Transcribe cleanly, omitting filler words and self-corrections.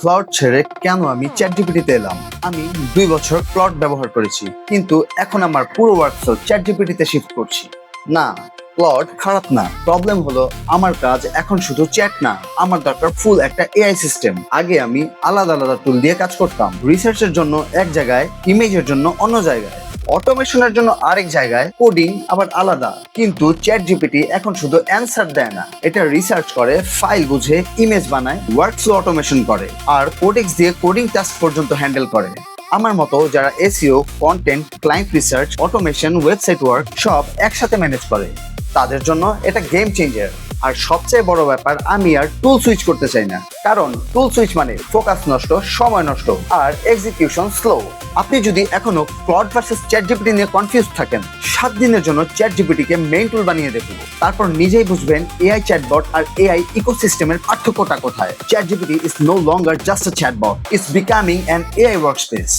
Cloud ছেড়ে কেন আমি চ্যাটজিপিটিতে এলাম? আমি 2 বছর ক্লাউড ব্যবহার করেছি, কিন্তু এখন আমার পুরো ওয়ার্কফ্লো চ্যাটজিপিটিতে শিফট করছি। না, ক্লাউড খারাপ না, প্রবলেম হলো আমার কাজ এখন শুধু চ্যাট না, আমার দরকার ফুল একটা এআই সিস্টেম। আগে আমি আলাদা আলাদা টুল দিয়ে কাজ করতাম, রিসার্চের জন্য এক জায়গায়, ইমেজের জন্য অন্য জায়গায়, অটোমেশনের জন্য আরেক জায়গায়, কোডিং আবার আলাদা। কিন্তু চ্যাট জিপিটি এখন শুধু অ্যান্সার দেয় না, এটা রিসার্চ করে, ফাইল বুঝে, ইমেজ বানায়, ওয়ার্কফ্লো অটোমেশন করে, আর কোডেক্স দিয়ে কোডিং টাস্ক পর্যন্ত হ্যান্ডেল করে। আমার মতো যারা SEO, content, client research, automation, website work সব একসাথে ম্যানেজ করে, তাদের জন্য এটা গেম চেঞ্জার। আর সবচেয়ে বড় ব্যাপার, আমি আর টুল সুইচ করতে চাই না, কারণ টুল সুইচ মানে ফোকাস নষ্ট, সময় নষ্ট, আর এক্সিকিউশন স্লো। আপনি যদি এখনো ক্লড ভার্সেস চ্যাট জিপিটি নিয়ে কনফিউজ থাকেন, 7 দিনের জন্য চ্যাট জিপিটিকে মেইন টুল বানিয়ে দেখুন, তারপর নিজেই বুঝবেন এআই চ্যাটবট আর এআই ইকোসিস্টেমের পার্থক্যটা কোথায়। ChatGPT is no longer just a chatbot, it's becoming an AI workspace.